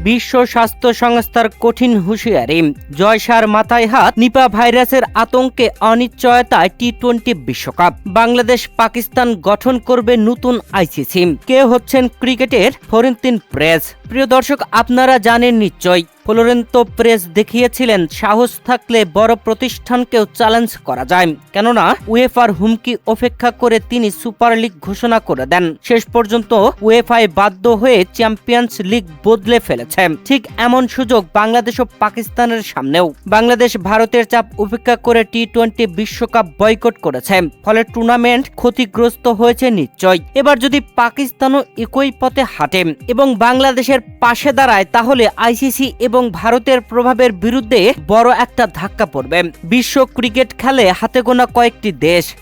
বিশ্ব স্বাস্থ্য সংস্থার কঠিন হুঁশিয়ারি, জয়সার মাথায় হাত, নিপা ভাইরাসের আতঙ্কে অনিশ্চয়তায় টি-20 বিশ্বকাপ। বাংলাদেশ পাকিস্তান গঠন করবে নতুন আইসিসি। কে হচ্ছেন ক্রিকেটের ফ্লোরেন্তিনো পেরেজ? প্রিয় দর্শক, আপনারা জানেন নিশ্চয়ই ফ্লোরেন্তিনো পেরেজ দেখিয়েছিলেন সাহস থাকলে বড় প্রতিষ্ঠানকেও চ্যালেঞ্জ করা যায়। কেননা উয়েফার হুমকি উপেক্ষা করে তিনি সুপার লিগ ঘোষণা করে দেন। শেষ পর্যন্ত উয়েফায় বাধ্য হয়ে চ্যাম্পিয়ন্স লিগ বদলে ফেলেছে। ঠিক এমন সুযোগ বাংলাদেশ ও পাকিস্তানের সামনেও। বাংলাদেশ ভারতের চাপ উপেক্ষা করে টি-20 বিশ্বকাপ বয়কট করেছে, ফলে টুর্নামেন্ট ক্ষতিগ্রস্ত হয়েছে নিশ্চয়। এবার যদি পাকিস্তানও একই পথে হাঁটে এবং বাংলাদেশের পাশে দাঁড়ায়, তাহলে আইসিসি এবং ভারতের প্রভাবের বিরুদ্ধে বড় একটা ধাক্কা পড়বে। বিশ্ব ক্রিকেট খেলে হাতে গোনা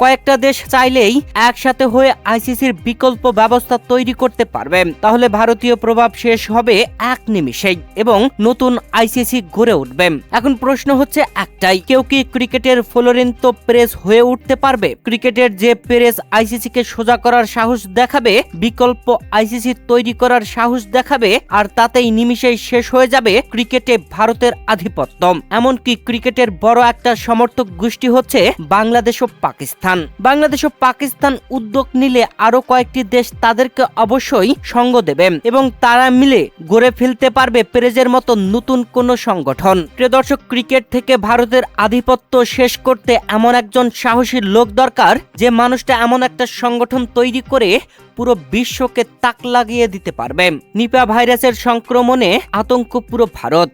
কয়েকটা দেশ চাইলেই একসাথে হয়ে আইসিসির বিকল্প ব্যবস্থা তৈরি করতে পারবে। তাহলে ভারতীয় প্রভাব শেষ হবে এক নিমিষেই এবং নতুন আইসিসি গড়ে উঠবে। এখন প্রশ্ন হচ্ছে একটাই, কেউ কি ক্রিকেটের ফ্লোরেন্তিনো পেরেজ হয়ে উঠতে পারবে? ক্রিকেটের যে পেরেজ আইসিসিকে সোজা করার সাহস দেখাবে, বিকল্প আইসিসি তৈরি করার সাহস দেখাবে, আর তাতেই নিমিষেই শেষ হয়ে যাবে ক্রিকেটে ভারতের আধিপত্য। এমনকি ক্রিকেটের বড় একটা সমর্থক গোষ্ঠী হচ্ছে বাংলাদেশ ও পাকিস্তান। বাংলাদেশ ও পাকিস্তান উদ্যোগ নিলে আরো কয়েকটি দেশ তাদেরকে অবশ্যই সঙ্গ দেবে এবং তারা মিলে গড়ে ফেলতে পারবে পেরেজের মতো নতুন কোন সংগঠন। প্রিয় দর্শক, ক্রিকেট থেকে ভারতের আধিপত্য শেষ করতে এমন একজন সাহসী লোক দরকার, যে মানুষটা এমন একটা সংগঠন তৈরি করে পুরো বিশ্বকে তাক লাগিয়ে দিতে পারবে। নিপা ভাইরাসের সংক্রমণে আতঙ্ক পুরো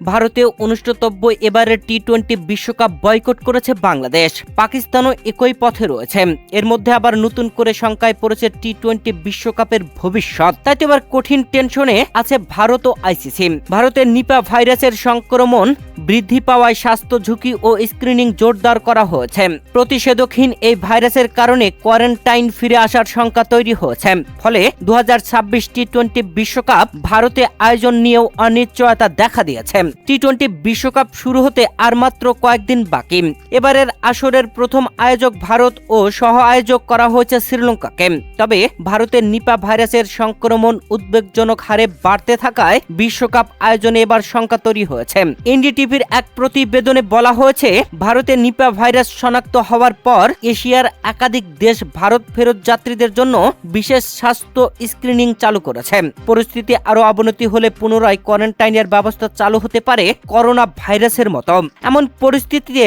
ভারতে অনুষ্ঠিতব্য এবারের টি-20 বিশ্বকাপ বয়কট করেছে বাংলাদেশ। পাকিস্তানও একই পথে রয়েছে। এর মধ্যে আবার নতুন করে শঙ্কায় পড়েছে টি-20 বিশ্বকাপের ভবিষ্যৎ। তাই তো এবার কঠিন টেনশনে আছে ভারত ও আইসিসি। ভারতের নিপা ভাইরাসের সংক্রমণ বৃদ্ধি পাওয়ায় স্বাস্থ্য ঝুঁকি ও স্ক্রিনিং জোরদার করা হয়েছে। প্রতিষেধকহীন এই ভাইরাসের কারণে কোয়ারেন্টাইন ফিরে আসার শঙ্কা তৈরি হয়েছে। ফলে 2026 টি-20 বিশ্বকাপ ভারতে আয়োজন নিয়েও অনিশ্চয়তা দেখা দিয়েছে। টি-20 বিশ্বকাপ শুরু হতে আর মাত্র কয়েকদিন বাকি। এবারের আসরের প্রথম আয়োজক ভারত ও সহ আয়োজক করা হয়েছে শ্রীলঙ্কাকে। তবে ভারতের নিপা ভাইরাসের সংক্রমণ উদ্বেগজনক হারে বাড়তে থাকায় বিশ্বকাপ আয়োজনে এবার শঙ্কা তৈরি হয়েছে। এনডিটিভির এক প্রতিবেদনে বলা হয়েছে, ভারতের নিপা ভাইরাস শনাক্ত হওয়ার পর এশিয়ার একাধিক দেশ ভারত ফেরত যাত্রীদের জন্য বিশেষ স্বাস্থ্য স্ক্রিনিং চালু করেছে। পরিস্থিতি আরো অবনতি হলে পুনরায় কোয়ারেন্টাইনের ব্যবস্থা চালু হতে পারে করোনা ভাইরাসের মতো। এমন পরিস্থিতিতে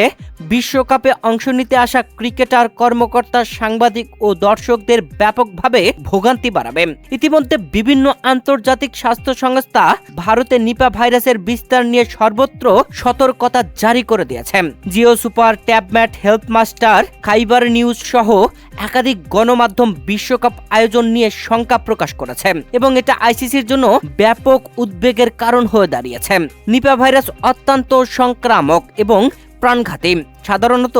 বিশ্বকাপে অংশ নিতে আসা ক্রিকেটার, কর্মকর্তা, সাংবাদিক ও দর্শকদের ব্যাপকভাবে ভোগান্তি বাড়াবে। ইতিমধ্যে বিভিন্ন আন্তর্জাতিক স্বাস্থ্য সংস্থা ভারতে নিপা ভাইরাসের বিস্তার নিয়ে সর্বত্র সতর্কতা জারি করে দিয়েছে। জিও সুপার, ট্যাবম্যাট, হেলথ মাস্টার, খাইবার নিউজ সহ একাধিক গণমাধ্যম বিশ্বকাপ আয়োজন নিয়ে শঙ্কা প্রকাশ করেছে এবং এটা আইসিসির জন্য ব্যাপক উদ্বেগের কারণ হয়ে দাঁড়িয়েছে। নিপা ভাইরাস অত্যন্ত সংক্রামক এবং প্রাণঘাতী। সাধারণত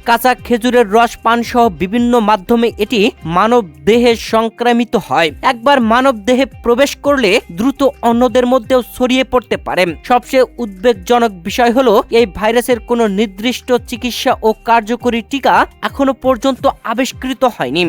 কাঁচা খেজুরের রস পান সহ বিভিন্ন মাধ্যমে এটি মানব দেহে সংক্রামিত হয়। একবার মানব দেহে প্রবেশ করলে দ্রুত অন্যদের মধ্যেও ছড়িয়ে পড়তে পারে। সবচেয়ে উদ্বেগজনক বিষয় হলো, এই ভাইরাসের কোনো নির্দিষ্ট চিকিৎসা ও কার্যকরী টিকা এখনো পর্যন্ত আবিষ্কৃত হয়নি।